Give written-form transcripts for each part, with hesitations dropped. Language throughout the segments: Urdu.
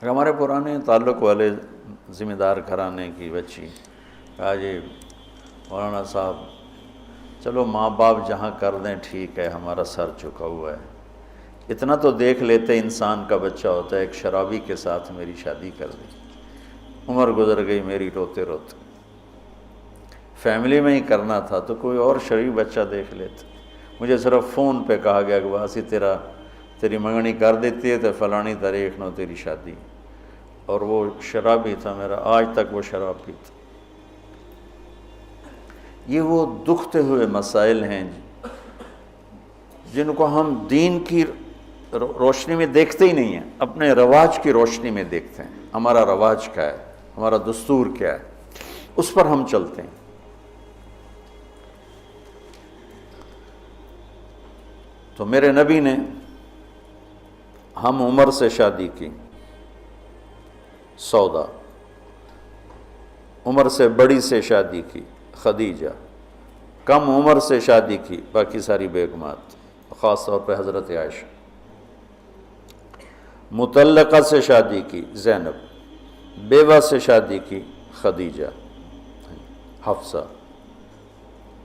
ہمارے پرانے تعلق والے ذمہ دار گھرانے کی بچی کہا جی مولانا صاحب چلو ماں باپ جہاں کر دیں ٹھیک ہے، ہمارا سر جھکا ہوا ہے، اتنا تو دیکھ لیتے انسان کا بچہ ہوتا ہے۔ ایک شرابی کے ساتھ میری شادی کر دی، عمر گزر گئی میری روتے روتے، فیملی میں ہی کرنا تھا تو کوئی اور شریف بچہ دیکھ لیتے۔ مجھے صرف فون پہ کہا گیا کہ باسی تیری منگنی کر دیتی ہے تو فلانی تاریخ نو تیری شادی، اور وہ شرابی تھا میرا، آج تک وہ شراب پیتا۔ یہ وہ دکھتے ہوئے مسائل ہیں جن کو ہم دین کی روشنی میں دیکھتے ہی نہیں ہیں، اپنے رواج کی روشنی میں دیکھتے ہیں۔ ہمارا رواج کیا ہے، ہمارا دستور کیا ہے، اس پر ہم چلتے ہیں۔ تو میرے نبی نے ہم عمر سے شادی کی، سودا، عمر سے بڑی سے شادی کی، خدیجہ، کم عمر سے شادی کی باقی ساری بیگمات، خاص طور پہ حضرت عائشہ، مطلقہ سے شادی کی زینب، بیوہ سے شادی کی خدیجہ، حفصہ،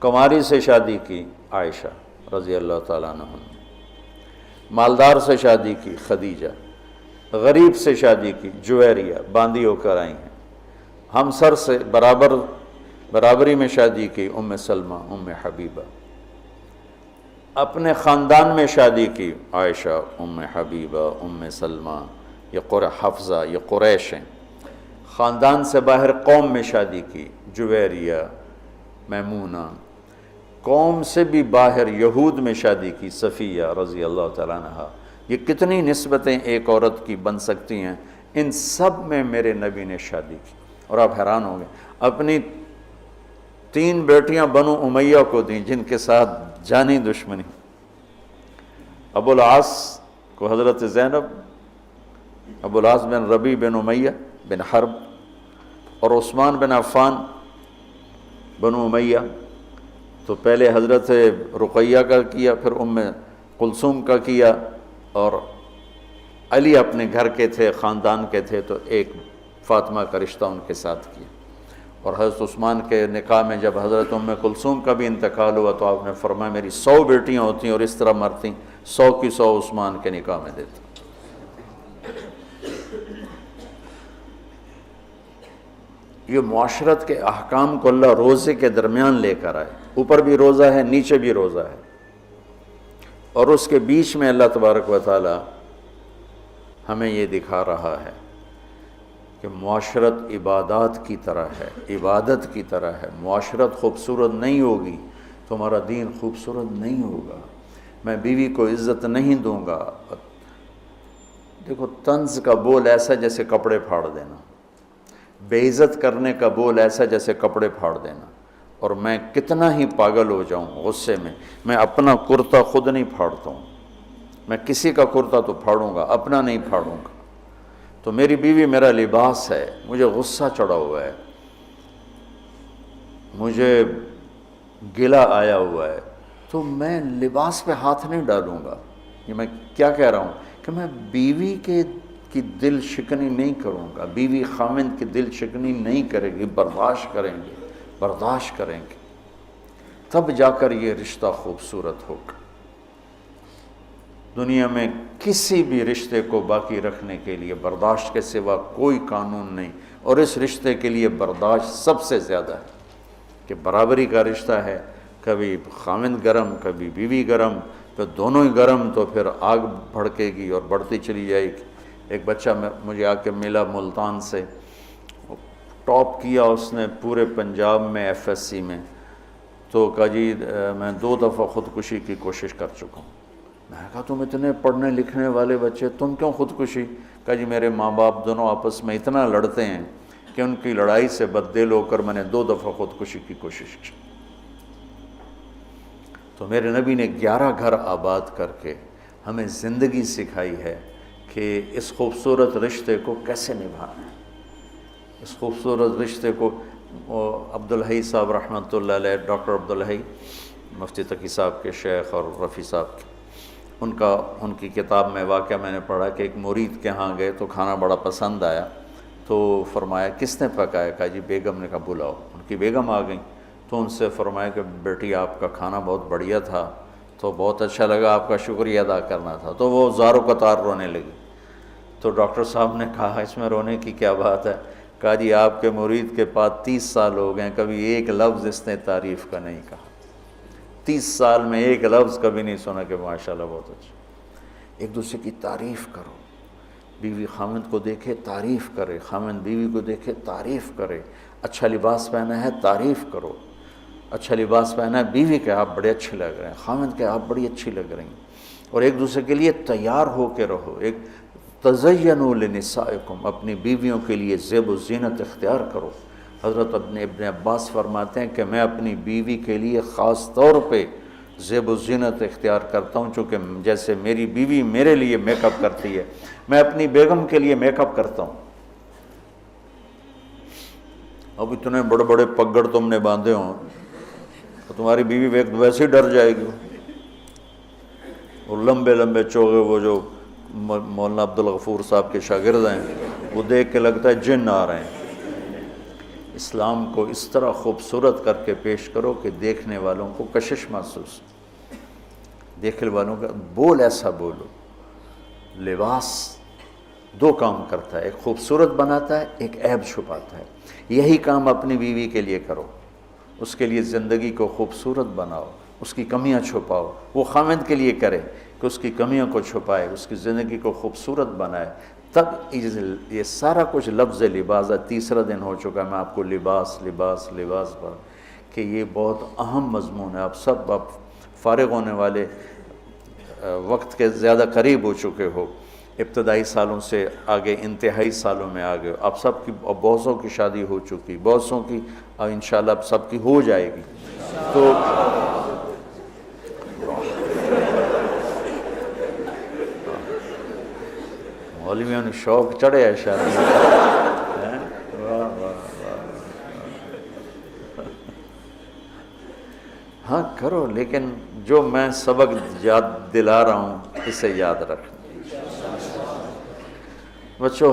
کنواری سے شادی کی عائشہ رضی اللہ تعالیٰ عنہ، مالدار سے شادی کی خدیجہ، غریب سے شادی کی جویریہ، باندھی ہو کر آئی ہیں، ہمسر سے برابری میں شادی کی ام سلمہ، ام حبیبہ، اپنے خاندان میں شادی کی عائشہ، ام حبیبہ، ام سلمہ، یہ حفصہ، یہ قریش ہیں۔ خاندان سے باہر قوم میں شادی کی جویریہ، میمونہ، قوم سے بھی باہر یہود میں شادی کی صفیہ رضی اللہ تعالیٰ عنہ۔ یہ کتنی نسبتیں ایک عورت کی بن سکتی ہیں، ان سب میں میرے نبی نے شادی کی۔ اور آپ حیران ہوں گے، اپنی 3 بیٹیاں بنو امیہ کو دیں جن کے ساتھ جانی دشمنی، ابو العاص کو حضرت زینب، ابو العاص بن ربیع بن امیہ بن حرب، اور عثمان بن عفان بنو امیہ، تو پہلے حضرت رقیہ کا کیا، پھر ام کلثوم کا کیا، اور علی اپنے گھر کے تھے، خاندان کے تھے، تو ایک فاطمہ کا رشتہ ان کے ساتھ کیا۔ اور حضرت عثمان کے نکاح میں جب حضرت ام کلثوم کا بھی انتقال ہوا تو آپ نے فرمایا میری 100 بیٹیاں ہوتی اور اس طرح مرتی، 100 کی 100 عثمان کے نکاح میں دیتا۔ یہ معاشرت کے احکام کو اللہ روزے کے درمیان لے کر آئے، اوپر بھی روزہ ہے، نیچے بھی روزہ ہے، اور اس کے بیچ میں اللہ تبارک و تعالی ہمیں یہ دکھا رہا ہے کہ معاشرت عبادات کی طرح ہے، عبادت کی طرح ہے۔ معاشرت خوبصورت نہیں ہوگی تو ہمارا دین خوبصورت نہیں ہوگا۔ میں بیوی کو عزت نہیں دوں گا، دیکھو طنز کا بول ایسا جیسے کپڑے پھاڑ دینا، بے عزت کرنے کا بول ایسا جیسے کپڑے پھاڑ دینا۔ اور میں کتنا ہی پاگل ہو جاؤں غصے میں اپنا کرتا خود نہیں پھاڑتا ہوں، میں کسی کا کرتا تو پھاڑوں گا، اپنا نہیں پھاڑوں گا۔ تو میری بیوی میرا لباس ہے، مجھے غصہ چڑھا ہوا ہے، مجھے گلہ آیا ہوا ہے، تو میں لباس پہ ہاتھ نہیں ڈالوں گا۔ یہ میں کیا کہہ رہا ہوں کہ میں بیوی کی دل شکنی نہیں کروں گا، بیوی خاوند کی دل شکنی نہیں کرے گی، برداشت کریں گے، تب جا کر یہ رشتہ خوبصورت ہوگا۔ دنیا میں کسی بھی رشتے کو باقی رکھنے کے لیے برداشت کے سوا کوئی قانون نہیں، اور اس رشتے کے لیے برداشت سب سے زیادہ ہے کہ برابری کا رشتہ ہے، کبھی خاوند گرم کبھی بیوی گرم، تو دونوں ہی گرم تو پھر آگ بھڑکے گی اور بڑھتی چلی جائے گی۔ ایک بچہ مجھے آ کے ملا ملتان سے، ٹاپ کیا اس نے پورے پنجاب میں FSC میں، تو کہا جی میں 2 دفعہ خودکشی کی کوشش کر چکا ہوں۔ میں نے کہا تم اتنے پڑھنے لکھنے والے بچے تم کیوں خودکشی؟ کہا جی میرے ماں باپ دونوں آپس میں اتنا لڑتے ہیں کہ ان کی لڑائی سے بددل ہو کر میں نے 2 دفعہ خودکشی کی کوشش کی۔ تو میرے نبی نے 11 گھر آباد کر کے ہمیں زندگی سکھائی ہے کہ اس خوبصورت رشتے کو کیسے نبھانا ہے۔ اس خوبصورت رشتے کو عبدالحی صاحب رحمۃ اللہ علیہ، ڈاکٹر عبدالحی، مفتی تقی صاحب کے شیخ اور رفیع صاحب کے، ان کی کتاب میں واقعہ میں نے پڑھا کہ ایک مرید کے ہاں گئے تو کھانا بڑا پسند آیا، تو فرمایا کس نے پکایا؟ کہا جی بیگم نے۔ کہا بلاؤ۔ ان کی بیگم آ گئیں تو ان سے فرمایا کہ بیٹی آپ کا کھانا بہت بڑھیا تھا، تو بہت اچھا لگا، آپ کا شکریہ ادا کرنا تھا۔ تو وہ زار و قطار رونے لگی۔ تو ڈاکٹر صاحب نے کہا اس میں رونے کی کیا بات ہے؟ کہا جی آپ کے مرید کے پاس 30 سال ہو گئے، کبھی ایک لفظ اس نے تعریف کا نہیں کہا، 30 سال میں ایک لفظ کبھی نہیں سنا کہ ماشاءاللہ بہت اچھا۔ ایک دوسرے کی تعریف کرو، بیوی خامند کو دیکھے تعریف کرے، خامند بیوی کو دیکھے تعریف کرے۔ اچھا لباس پہنا ہے تعریف کرو، اچھا لباس پہنا ہے بیوی کہ آپ بڑے اچھے لگ رہے ہیں، خامند کہ آپ بڑی اچھی لگ رہی ہیں، اور ایک دوسرے کے لیے تیار ہو کے رہو۔ ایک تزینوا لنسائکم، اپنی بیویوں کے لیے زیب و زینت اختیار کرو۔ حضرت ابن عباس فرماتے ہیں کہ میں اپنی بیوی کے لیے خاص طور پہ زیب و زینت اختیار کرتا ہوں، چونکہ جیسے میری بیوی میرے لیے میک اپ کرتی ہے، میں اپنی بیگم کے لیے میک اپ کرتا ہوں۔ اب اتنے بڑے بڑے پگڑ تم نے باندھے ہوں تو تمہاری بیوی ویسے ہی ڈر جائے گی، اور لمبے لمبے چوغے وہ جو مولانا عبدالغفور صاحب کے شاگرد ہیں وہ دیکھ کے لگتا ہے جن آ رہے ہیں۔ اسلام کو اس طرح خوبصورت کر کے پیش کرو کہ دیکھنے والوں کو کشش محسوس، دیکھنے والوں کا بول ایسا بولو۔ لباس 2 کام کرتا ہے، ایک خوبصورت بناتا ہے، ایک عیب چھپاتا ہے۔ یہی کام اپنی بیوی کے لیے کرو، اس کے لیے زندگی کو خوبصورت بناؤ، اس کی کمیاں چھپاؤ۔ وہ خامند کے لیے کرے کہ اس کی کمیوں کو چھپائے، اس کی زندگی کو خوبصورت بنائے، تب یہ سارا کچھ لفظ لباس ہے۔ تیسرا دن ہو چکا ہے میں آپ کو لباس لباس لباس پر، کہ یہ بہت اہم مضمون ہے۔ آپ سب اب فارغ ہونے والے وقت کے زیادہ قریب ہو چکے ہو، ابتدائی سالوں سے آگے انتہائی سالوں میں آگے، اب سب کی بہت سو کی شادی ہو چکی، بہت سو کی انشاءاللہ اب سب کی ہو جائے گی۔ تو مولویوں نے شوق چڑھے ہے شادی ہاں کرو، لیکن جو میں سبق یاد دلا رہا ہوں اسے یاد رکھنا۔ بچوں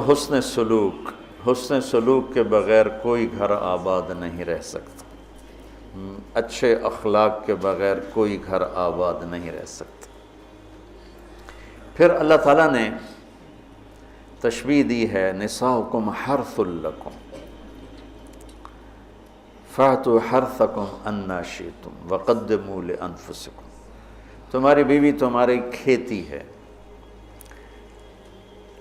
حسن سلوک کے بغیر کوئی گھر آباد نہیں رہ سکتا، اچھے اخلاق کے بغیر کوئی گھر آباد نہیں رہ سکتا۔ پھر اللہ تعالیٰ نے تشبیہ دی ہے، نساؤکم حرث لکم فأتوا حرثکم انا شئتم وقدموا لانفسکم۔ تمہاری بیوی تمہاری کھیتی ہے۔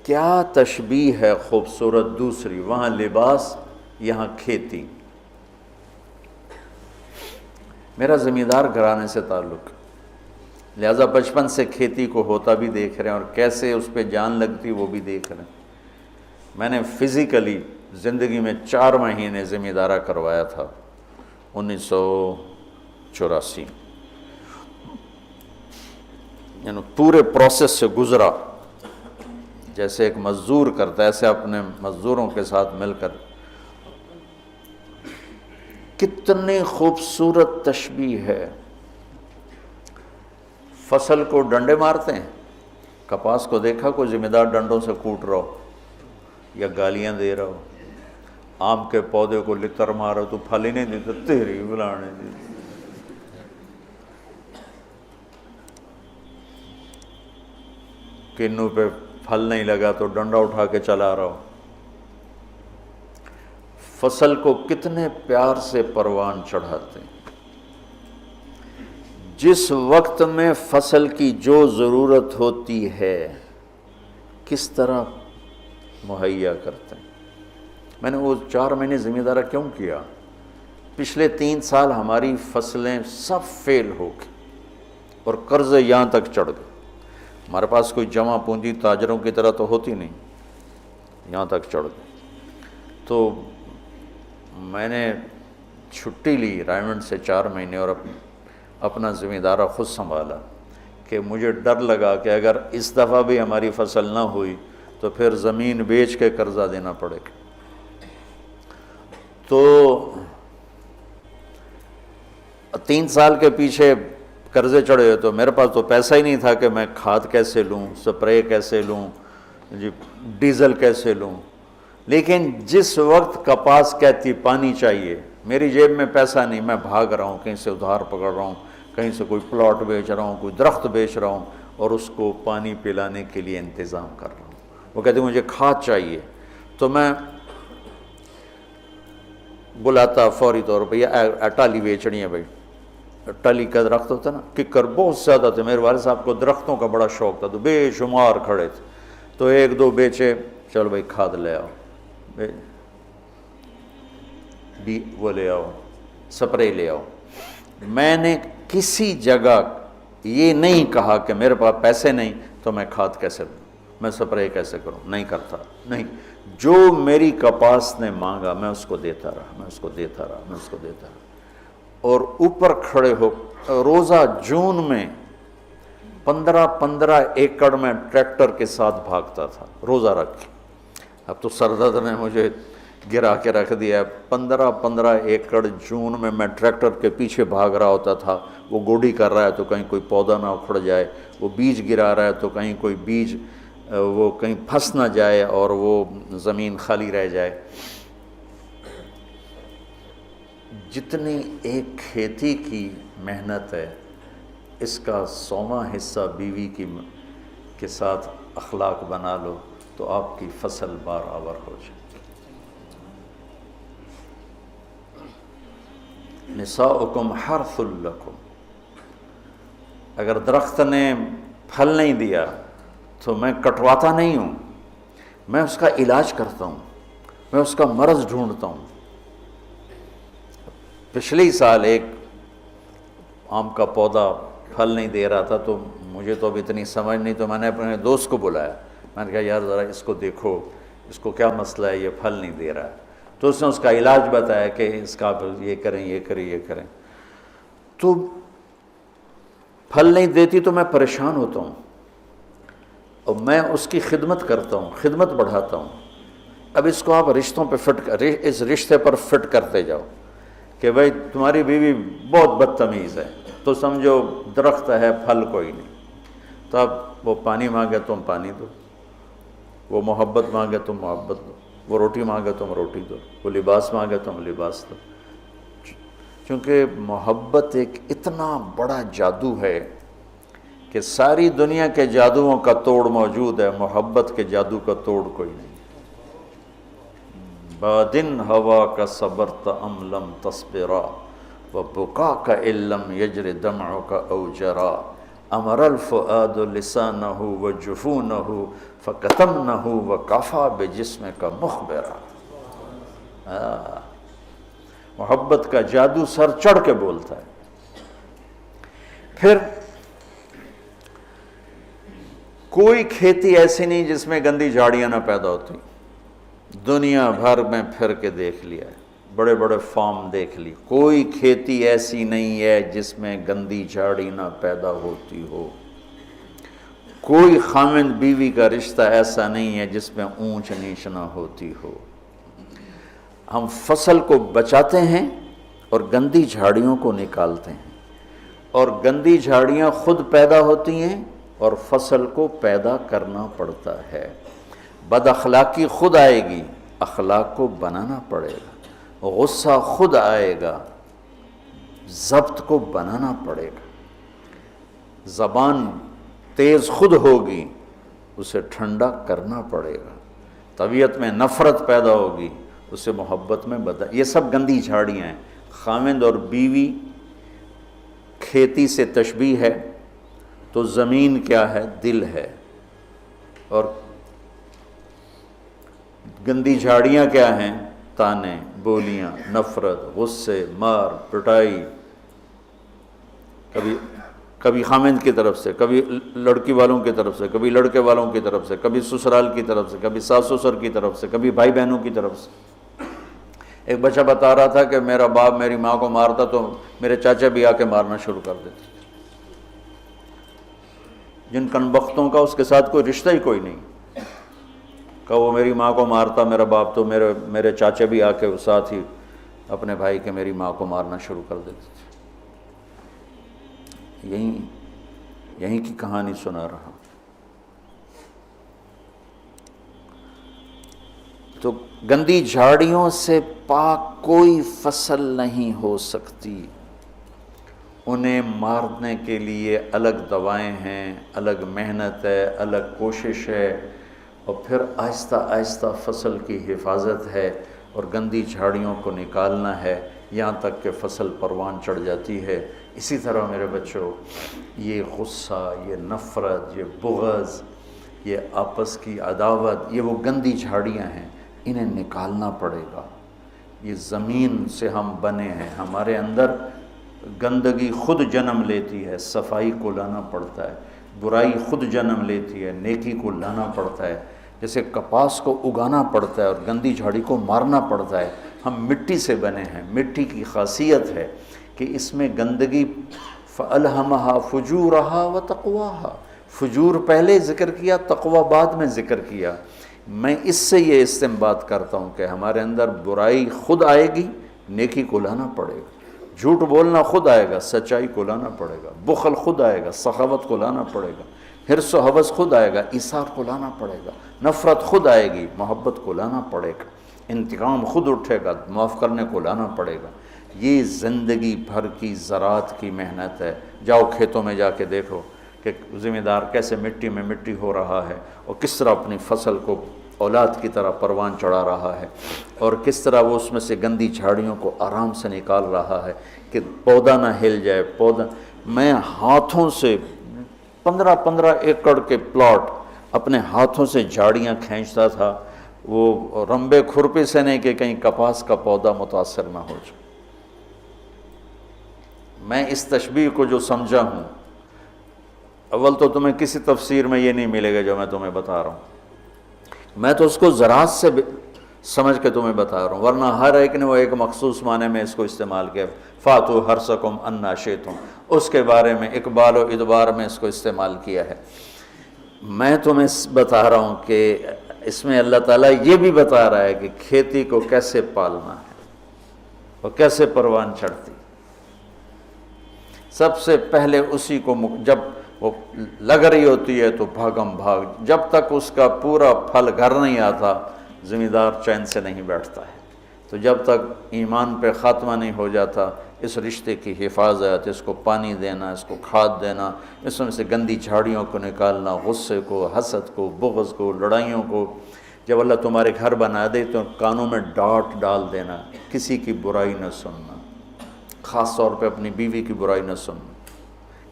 کیا تشبیہ ہے خوبصورت دوسری، وہاں لباس یہاں کھیتی۔ میرا زمیندار گھرانے سے تعلق، لہذا بچپن سے کھیتی کو ہوتا بھی دیکھ رہے ہیں اور کیسے اس پہ جان لگتی وہ بھی دیکھ رہے ہیں۔ میں نے فزیکلی زندگی میں 4 مہینے زمیندارہ کروایا تھا 1984، یعنی پورے پروسیس سے گزرا، جیسے ایک مزدور کرتا ہے ایسے اپنے مزدوروں کے ساتھ مل کر۔ کتنی خوبصورت تشبیہ ہے۔ فصل کو ڈنڈے مارتے ہیں، کپاس کو دیکھا کوئی ذمہ دار ڈنڈوں سے کوٹ رہا ہو یا گالیاں دے رہا ہو، آم کے پودے کو لتر مارو تو پھل ہی نہیں دیتا، تیری بلانے دی۔ کنوں پہ پھل نہیں لگا تو ڈنڈا اٹھا کے چلا رہا ہو۔ فصل کو کتنے پیار سے پروان چڑھاتے ہیں، جس وقت میں فصل کی جو ضرورت ہوتی ہے کس طرح مہیا کرتے ہیں۔ میں نے وہ 4 مہینے ذمہ دارہ کیوں کیا؟ پچھلے 3 سال ہماری فصلیں سب فیل ہو گئی اور قرضے یہاں تک چڑھ گئے۔ ہمارے پاس کوئی جمع پونجی تاجروں کی طرح تو ہوتی نہیں، یہاں تک چڑھ گئی۔ تو میں نے چھٹی لی رائمنڈ سے 4 مہینے اور اپنا ذمہ دارہ خود سنبھالا، کہ مجھے ڈر لگا کہ اگر اس دفعہ بھی ہماری فصل نہ ہوئی تو پھر زمین بیچ کے قرضہ دینا پڑے گا۔ تو 3 سال کے پیچھے قرضے چڑھے ہوئے، تو میرے پاس تو پیسہ ہی نہیں تھا کہ میں کھاد کیسے لوں، سپرے کیسے لوں، جی ڈیزل کیسے لوں۔ لیکن جس وقت کپاس کہتی پانی چاہیے، میری جیب میں پیسہ نہیں، میں بھاگ رہا ہوں، کہیں سے ادھار پکڑ رہا ہوں، کہیں سے کوئی پلاٹ بیچ رہا ہوں، کوئی درخت بیچ رہا ہوں، اور اس کو پانی پلانے کے لیے انتظام کر رہا ہوں۔ وہ کہتے مجھے کھاد چاہیے، تو میں بلاتا فوری طور پہ، یہ ٹالی بیچنی ہے بھائی، ٹالی کا درخت ہوتا ہے نا، ککر بہت زیادہ تھے، میرے والد صاحب کو درختوں کا بڑا شوق تھا، تو بے شمار کھڑے تھے، تو ایک دو بیچے، چلو بھائی کھاد لے آؤ، وہ لے آؤ، سپرے لے آؤ۔ میں نے کسی جگہ یہ نہیں کہا کہ میرے پاس پیسے نہیں تو میں کھاد کیسے لوں، میں سپرے کیسے کروں، نہیں کرتا، نہیں۔ جو میری کپاس نے مانگا میں اس کو دیتا رہا، میں اس کو دیتا رہا، میں اس کو دیتا رہا۔ اور اوپر کھڑے ہو روزہ جون میں 15 ایکڑ میں ٹریکٹر کے ساتھ بھاگتا تھا روزہ رکھ کے۔ اب تو سردرد نے مجھے گرا کے رکھ دیا۔ 15 ایکڑ جون میں ٹریکٹر کے پیچھے بھاگ رہا ہوتا تھا، وہ گوڈی کر رہا ہے تو کہیں کوئی پودا نہ اکھڑ جائے، وہ بیج گرا رہا ہے تو کہیں کوئی بیج وہ کہیں پھنس نہ جائے اور وہ زمین خالی رہ جائے۔ جتنی ایک کھیتی کی محنت ہے، اس کا 100واں حصہ بیوی کے ساتھ اخلاق بنا لو تو آپ کی فصل برابر ہو جائے۔ نساؤکم حرث لکم، اگر درخت نے پھل نہیں دیا تو میں کٹواتا نہیں ہوں، میں اس کا علاج کرتا ہوں، میں اس کا مرض ڈھونڈتا ہوں۔ پچھلے سال ایک آم کا پودا پھل نہیں دے رہا تھا، تو مجھے تو اب اتنی سمجھ نہیں، تو میں نے اپنے دوست کو بلایا، میں نے کہا یار ذرا اس کو دیکھو، اس کو کیا مسئلہ ہے، یہ پھل نہیں دے رہا ہے۔ تو اس نے اس کا علاج بتایا کہ اس کا یہ کریں، یہ کریں، یہ کریں۔ تو پھل نہیں دیتی تو میں پریشان ہوتا ہوں، اور میں اس کی خدمت کرتا ہوں، خدمت بڑھاتا ہوں۔ اب اس کو آپ رشتوں پہ اس رشتے پر فٹ کرتے جاؤ کہ بھائی تمہاری بیوی بہت بدتمیز ہے، تو سمجھو درخت ہے، پھل کوئی نہیں۔ تو اب وہ پانی مانگے تم پانی دو، وہ محبت مانگے تم محبت دو، وہ روٹی مانگے تم روٹی دو، وہ لباس مانگے تم لباس دو۔ چونکہ محبت ایک اتنا بڑا جادو ہے کہ ساری دنیا کے جادوؤں کا توڑ موجود ہے، محبت کے جادو کا توڑ کوئی نہیں۔ بادن ہوا کا صبرت ام لم تصبرا وبکاک ان لم یجر دمعک او جرا امر الفؤاد لسانہ وجفونہ فکتمنہ وکفا بجسمک مخبرا۔ محبت کا جادو سر چڑھ کے بولتا ہے۔ پھر کوئی کھیتی ایسی نہیں جس میں گندی جھاڑیاں نہ پیدا ہوتی، دنیا بھر میں پھر کے دیکھ لیا ہے، بڑے بڑے فارم دیکھ لی، کوئی کھیتی ایسی نہیں ہے جس میں گندی جھاڑی نہ پیدا ہوتی ہو، کوئی خامند بیوی کا رشتہ ایسا نہیں ہے جس میں اونچ نیچ نہ ہوتی ہو۔ ہم فصل کو بچاتے ہیں اور گندی جھاڑیوں کو نکالتے ہیں، اور گندی جھاڑیاں خود پیدا ہوتی ہیں اور فصل کو پیدا کرنا پڑتا ہے۔ بد اخلاقی خود آئے گی، اخلاق کو بنانا پڑے گا، غصہ خود آئے گا، ضبط کو بنانا پڑے گا، زبان تیز خود ہوگی، اسے ٹھنڈا کرنا پڑے گا، طبیعت میں نفرت پیدا ہوگی، اسے محبت میں بدل۔ یہ سب گندی جھاڑیاں ہیں۔ خامند اور بیوی کھیتی سے تشبیہ ہے تو زمین کیا ہے؟ دل ہے، اور گندی جھاڑیاں کیا ہیں؟ تانے، بولیاں، نفرت، غصے، مار پٹائی، کبھی خامند کی طرف سے، کبھی لڑکی والوں کی طرف سے، کبھی لڑکے والوں کی طرف سے، کبھی سسرال کی طرف سے، کبھی ساس سسر کی طرف سے، کبھی بھائی بہنوں کی طرف سے۔ ایک بچہ بتا رہا تھا کہ میرا باپ میری ماں کو مارتا تو میرے چاچا بھی آ کے مارنا شروع کر دیتے، جن کنبختوں کا اس کے ساتھ کوئی رشتہ ہی کوئی نہیں، کہ وہ میری ماں کو مارتا میرا باپ، تو میرے چاچا بھی آ کے ساتھ ہی اپنے بھائی کے میری ماں کو مارنا شروع کر دیتے تھے۔ یہیں کی کہانی سنا رہا. تو گندی جھاڑیوں سے پاک کوئی فصل نہیں ہو سکتی. انہیں مارنے کے لیے الگ دوائیں ہیں، الگ محنت ہے، الگ کوشش ہے، اور پھر آہستہ آہستہ فصل کی حفاظت ہے اور گندی جھاڑیوں کو نکالنا ہے یہاں تک کہ فصل پروان چڑھ جاتی ہے. اسی طرح میرے بچوں، یہ غصہ، یہ نفرت، یہ بغض، یہ آپس کی عداوت، یہ وہ گندی جھاڑیاں ہیں، انہیں نکالنا پڑے گا. یہ زمین سے ہم بنے ہیں، ہمارے اندر گندگی خود جنم لیتی ہے، صفائی کو لانا پڑتا ہے. برائی خود جنم لیتی ہے، نیکی کو لانا پڑتا ہے. جیسے کپاس کو اگانا پڑتا ہے اور گندی جھاڑی کو مارنا پڑتا ہے. ہم مٹی سے بنے ہیں. مٹی کی خاصیت ہے کہ اس میں گندگی فَأَلْهَمَهَا فُجُورَهَا وَتَقْوَاهَا، فجور پہلے ذکر کیا، تقوی بعد میں ذکر کیا. میں اس سے یہ استنباط کرتا ہوں کہ ہمارے اندر برائی خود آئے گی، نیکی کو لانا پڑے گا. جھوٹ بولنا خود آئے گا، سچائی کو لانا پڑے گا. بخل خود آئے گا، سخاوت کو لانا پڑے گا. حرص و حوث خود آئے گا، ایثار کو لانا پڑے گا. نفرت خود آئے گی، محبت کو لانا پڑے گا. انتقام خود اٹھے گا، معاف کرنے کو لانا پڑے گا. یہ زندگی بھر کی زراعت کی محنت ہے. جاؤ کھیتوں میں جا کے دیکھو کہ ذمہ دار کیسے مٹی میں مٹی ہو رہا ہے اور کس طرح اپنی فصل کو اولاد کی طرح پروان چڑھا رہا ہے، اور کس طرح وہ اس میں سے گندی جھاڑیوں کو آرام سے نکال رہا ہے کہ پودا نہ ہل جائے. پودا، میں ہاتھوں سے 15 ایکڑ کے پلاٹ اپنے ہاتھوں سے جھاڑیاں کھینچتا تھا، وہ رمبے کھرپے سے نہیں کہ کہیں کپاس کا پودا متاثر نہ ہو جائے. میں اس تشبیہ کو جو سمجھا ہوں، اول تو تمہیں کسی تفسیر میں یہ نہیں ملے گا جو میں تمہیں بتا رہا ہوں. میں تو اس کو زراعت سے سمجھ کے تمہیں بتا رہا ہوں، ورنہ ہر ایک نے وہ ایک مخصوص معنی میں اس کو استعمال کیا. فاتو حرثکم انا شئتم، اس کے بارے میں اقبال و ادبار میں اس کو استعمال کیا ہے. میں تمہیں بتا رہا ہوں کہ اس میں اللہ تعالیٰ یہ بھی بتا رہا ہے کہ کھیتی کو کیسے پالنا ہے اور کیسے پروان چڑھتی. سب سے پہلے اسی کو جب وہ لگ رہی ہوتی ہے تو بھاگم بھاگ، جب تک اس کا پورا پھل گھر نہیں آتا ذمہ دار چین سے نہیں بیٹھتا ہے. تو جب تک ایمان پہ خاتمہ نہیں ہو جاتا، اس رشتے کی حفاظت، اس کو پانی دینا، اس کو کھاد دینا، اس میں سے گندی جھاڑیوں کو نکالنا، غصے کو، حسد کو، بغض کو، لڑائیوں کو. جب اللہ تمہارے گھر بنا دے تو کانوں میں ڈانٹ ڈال دینا، کسی کی برائی نہ سننا، خاص طور پہ اپنی بیوی کی برائی نہ سننا.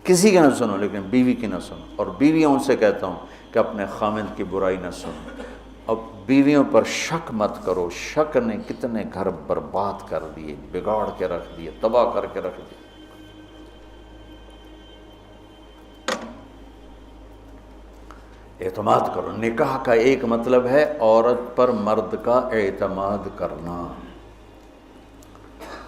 کسی کی نہ سنو لیکن بیوی کی نہ سنو. اور بیویوں سے کہتا ہوں کہ اپنے خامند کی برائی نہ سنو. اب بیویوں پر شک مت کرو. شک نے کتنے گھر برباد کر دیے، بگاڑ کے رکھ دیے، تباہ کر کے رکھ دیے. اعتماد کرو. نکاح کا ایک مطلب ہے عورت پر مرد کا اعتماد کرنا.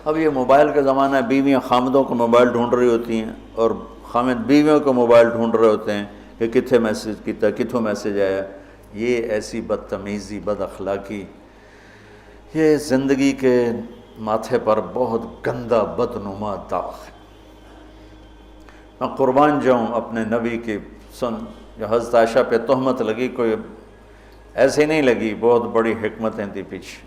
اب یہ موبائل کا زمانہ ہے، بیویاں خامدوں کو موبائل ڈھونڈ رہی ہوتی ہیں اور خامد بیویوں کو موبائل ڈھونڈ رہے ہوتے ہیں کہ کتھے میسج کیتا، کتھوں میسج آیا. یہ ایسی بدتمیزی، بد اخلاقی، یہ زندگی کے ماتھے پر بہت گندا بدنما داغ ہے. میں قربان جاؤں اپنے نبی کی. جو حضرت عائشہ پہ تہمت لگی کوئی ایسے نہیں لگی، بہت بڑی حکمتیں تھی پیچھے،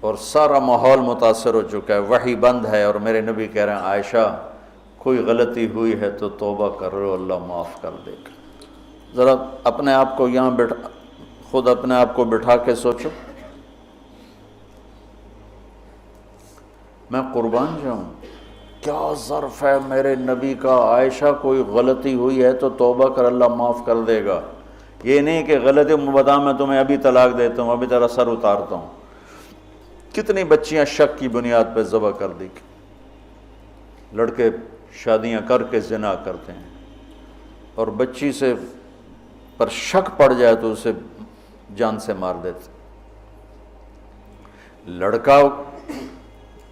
اور سارا ماحول متاثر ہو چکا ہے. وحی بند ہے اور میرے نبی کہہ رہے ہیں عائشہ کوئی غلطی ہوئی ہے تو توبہ کر رہے ہو، اللہ معاف کر دے گا. ذرا اپنے آپ کو یہاں خود اپنے آپ کو بٹھا کے سوچو. میں قربان جاؤں، کیا ظرف ہے میرے نبی کا. عائشہ کوئی غلطی ہوئی ہے تو توبہ کر، اللہ معاف کر دے گا. یہ نہیں کہ غلطی بتا میں تمہیں ابھی طلاق دیتا ہوں، ابھی تیرا سر اتارتا ہوں. کتنی بچیاں شک کی بنیاد پہ ذبح کر دی. لڑکے شادیاں کر کے زنا کرتے ہیں اور بچی سے پر شک پڑ جائے تو اسے جان سے مار دیتے. لڑکا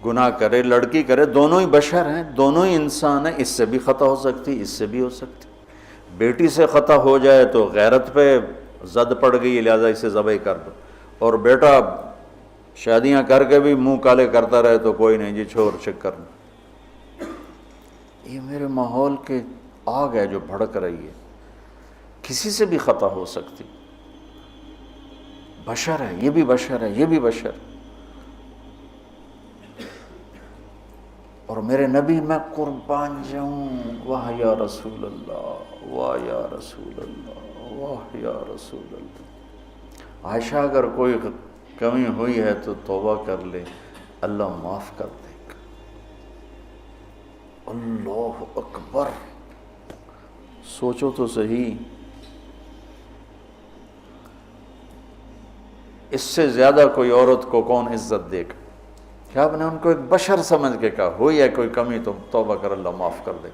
گناہ کرے، لڑکی کرے، دونوں ہی بشر ہیں، دونوں ہی انسان ہیں. اس سے بھی خطا ہو سکتی، اس سے بھی ہو سکتی. بیٹی سے خطا ہو جائے تو غیرت پہ زد پڑ گئی لہٰذا اسے ذبح کر دو، اور بیٹا شادیاں کر کے بھی منہ کالے کرتا رہے تو کوئی نہیں جی چھوڑ چک کرنا. یہ میرے ماحول کے آگ ہے جو بھڑک رہی ہے، کسی سے بھی خطا ہو سکتی، بشر ہے، یہ بھی بشر ہے، یہ بھی بشر، اور میرے نبی میں قربان جاؤں، واہ یا رسول اللہ، واہ یا رسول اللہ، واہ یا رسول اللہ۔ عائشہ اگر کوئی کمی ہوئی ہے تو توبہ کر لے، اللہ معاف کر دے گا۔ اللہ اکبر، سوچو تو صحیح، اس سے زیادہ کوئی عورت کو کون عزت دے گا؟ کہ آپ نے ان کو ایک بشر سمجھ کے کہا، ہوئی ہے کوئی کمی تو توبہ کر، اللہ معاف کر دے،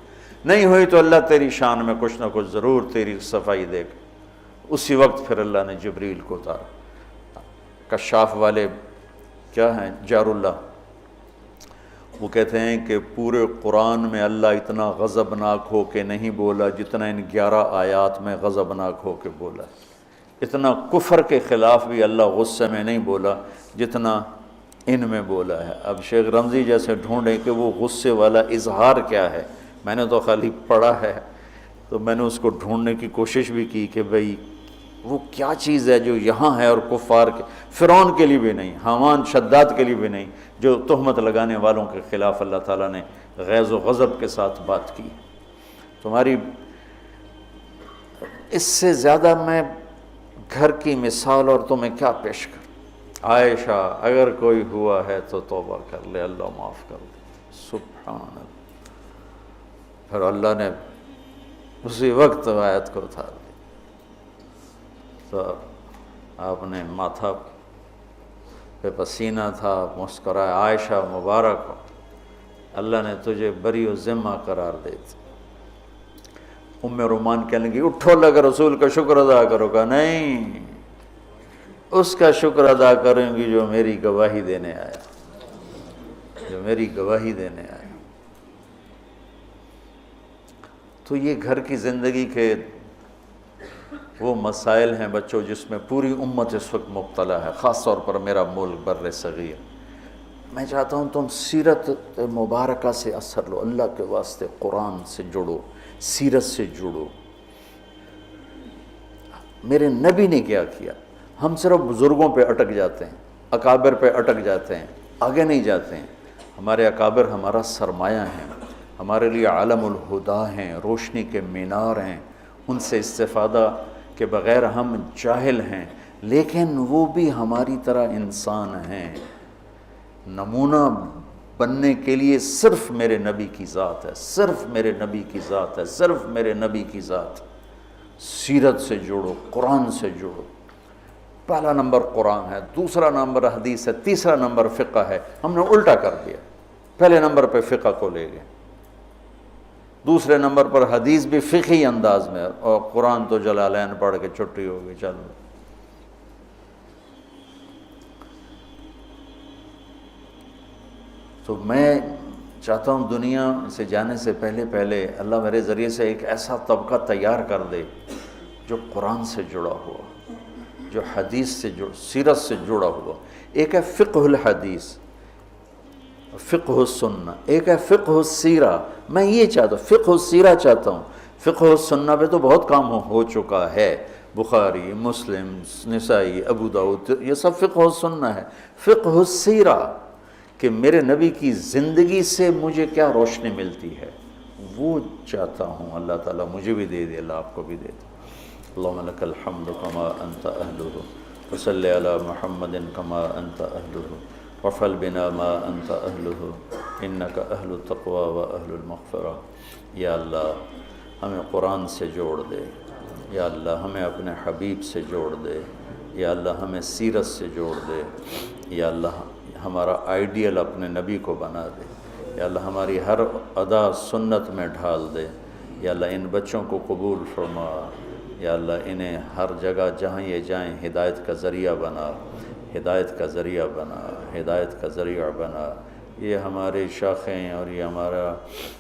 نہیں ہوئی تو اللہ تیری شان میں کچھ نہ کچھ ضرور تیری صفائی دے گا۔ اسی وقت پھر اللہ نے جبریل کو اتارا۔ کشاف والے کیا ہیں، جار اللہ، وہ کہتے ہیں کہ پورے قرآن میں اللہ اتنا غضبناک ہو کے نہیں بولا جتنا ان 11 آیات میں غضبناک ہو کے بولا، اتنا کفر کے خلاف بھی اللہ غصے میں نہیں بولا جتنا ان میں بولا ہے۔ اب شیخ رمضی جیسے ڈھونڈیں کہ وہ غصے والا اظہار کیا ہے، میں نے تو خالی پڑھا ہے، تو میں نے اس کو ڈھونڈنے کی کوشش بھی کی کہ بھئی وہ کیا چیز ہے جو یہاں ہے اور کفار کے، فرعون کے لیے بھی نہیں، حامان شداد کے لیے بھی نہیں، جو تہمت لگانے والوں کے خلاف اللہ تعالیٰ نے غیظ و غضب کے ساتھ بات کی۔ تمہاری اس سے زیادہ میں گھر کی مثال اور تمہیں کیا پیش کروں؟ عائشہ اگر کوئی ہوا ہے تو توبہ کر لے، اللہ معاف کر دے، سبحان اللہ۔ پھر اللہ نے اسی وقت آیت کو اتار دی، تو آپ نے ماتھا پہ پسینہ تھا، مسکرائے، عائشہ مبارک ہو، اللہ نے تجھے بری و ذمہ قرار دے دی۔ ام رومان کہنے لگی اٹھو، اللہ کے رسول کا شکر ادا کرو گا؟ نہیں، اس کا شکر ادا کریں گی جو میری گواہی دینے آیا، جو میری گواہی دینے آیا۔ تو یہ گھر کی زندگی کے وہ مسائل ہیں بچوں جس میں پوری امت اس وقت مبتلا ہے، خاص طور پر میرا ملک بر صغیر۔ میں چاہتا ہوں تم سیرت مبارکہ سے اثر لو، اللہ کے واسطے قرآن سے جڑو، سیرت سے جڑو۔ میرے نبی نے کیا کیا؟ ہم صرف بزرگوں پہ اٹک جاتے ہیں، اکابر پہ اٹک جاتے ہیں، آگے نہیں جاتے ہیں۔ ہمارے اکابر ہمارا سرمایہ ہیں، ہمارے لیے عالم الہدا ہیں، روشنی کے مینار ہیں، ان سے استفادہ کے بغیر ہم جاہل ہیں، لیکن وہ بھی ہماری طرح انسان ہیں۔ نمونہ بننے کے لیے صرف میرے نبی کی ذات ہے، صرف میرے نبی کی ذات ہے، صرف میرے نبی کی ذات۔ سیرت سے جڑو، قرآن سے جڑو۔ پہلا نمبر قرآن ہے، دوسرا نمبر حدیث ہے، تیسرا نمبر فقہ ہے۔ ہم نے الٹا کر دیا، پہلے نمبر پہ فقہ کو لے گئے، دوسرے نمبر پر حدیث بھی فقہی انداز میں، اور قرآن تو جلالین پڑھ کے چھٹی ہو گئی، چلو۔ تو میں چاہتا ہوں دنیا سے جانے سے پہلے اللہ میرے ذریعے سے ایک ایسا طبقہ تیار کر دے جو قرآن سے جڑا ہوا، جو حدیث سے سیرت سے جڑا ہوا۔ ایک ہے فقہ الحدیث، فقہ السنہ، ایک ہے فقہ السیرہ۔ میں یہ چاہتا ہوں، فقہ السیرہ چاہتا ہوں۔ فقہ السنہ پہ تو بہت کام ہو چکا ہے، بخاری، مسلم، نسائی، ابو داؤد، یہ سب فقہ السنہ ہے۔ فقہ السیرہ کہ میرے نبی کی زندگی سے مجھے کیا روشنی ملتی ہے، وہ چاہتا ہوں۔ اللہ تعالیٰ مجھے بھی دے دے، اللہ آپ کو بھی دے دے۔ اللہم لک الحمد کما انت اہلہ، وصلی علی محمد کما انت اہلہ، وافعل بنا ما انت اہلہ، انک اہل التقوی و اہل المغفرہ۔ یا اللہ ہمیں قرآن سے جوڑ دے، یا اللہ ہمیں اپنے حبیب سے جوڑ دے، یا اللہ ہمیں سیرت سے جوڑ دے، یا اللہ ہمارا آئیڈیل اپنے نبی کو بنا دے، یا اللہ ہماری ہر ادا سنت میں ڈھال دے، یا اللہ ان بچوں کو قبول فرما، یا اللہ انہیں ہر جگہ جہاں یہ جائیں ہدایت کا ذریعہ بنا، ہدایت کا ذریعہ بنا، ہدایت کا ذریعہ بنا۔ یہ ہمارے شاخیں اور یہ ہمارا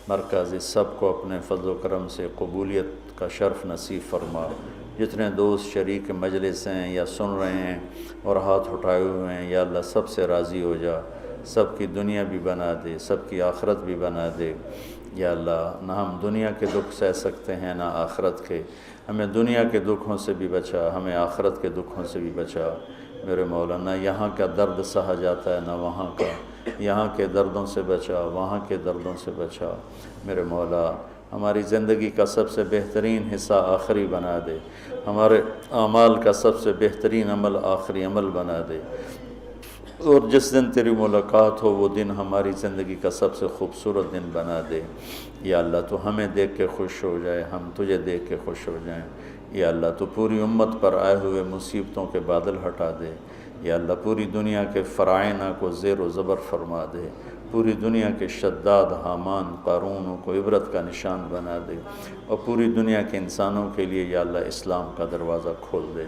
مرکز، اس سب کو اپنے فضل و کرم سے قبولیت کا شرف نصیب فرما۔ جتنے دوست شریک مجلس ہیں یا سن رہے ہیں اور ہاتھ اٹھائے ہوئے ہیں، یا اللہ سب سے راضی ہو جا، سب کی دنیا بھی بنا دے، سب کی آخرت بھی بنا دے۔ یا اللہ نہ ہم دنیا کے دکھ سہ سکتے ہیں نہ آخرت کے، ہمیں دنیا کے دکھوں سے بھی بچا، ہمیں آخرت کے دکھوں سے بھی بچا میرے مولا۔ نہ یہاں کا درد سہا جاتا ہے نہ وہاں کا، یہاں کے دردوں سے بچا، وہاں کے دردوں سے بچا میرے مولا۔ ہماری زندگی کا سب سے بہترین حصہ آخری بنا دے، ہمارے اعمال کا سب سے بہترین عمل آخری عمل بنا دے، اور جس دن تیری ملاقات ہو وہ دن ہماری زندگی کا سب سے خوبصورت دن بنا دے۔ یا اللہ تو ہمیں دیکھ کے خوش ہو جائے، ہم تجھے دیکھ کے خوش ہو جائیں۔ یا اللہ تو پوری امت پر آئے ہوئے مصیبتوں کے بادل ہٹا دے۔ یا اللہ پوری دنیا کے فرعونہ کو زیر و زبر فرما دے، پوری دنیا کے شداد حامان قارونوں کو عبرت کا نشان بنا دے، اور پوری دنیا کے انسانوں کے لیے یا اللہ اسلام کا دروازہ کھول دے۔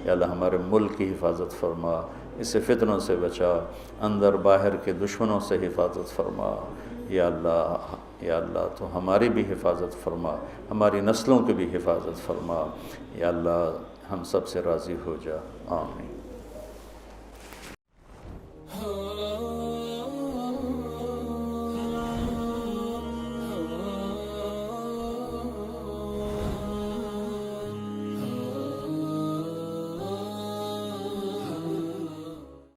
یا اللہ ہمارے ملک کی حفاظت فرما، اسے فتنوں سے بچا، اندر باہر کے دشمنوں سے حفاظت فرما۔ یا اللہ تو ہماری بھی حفاظت فرما، ہماری نسلوں کی بھی حفاظت فرما۔ یا اللہ ہم سب سے راضی ہو جا، آمین۔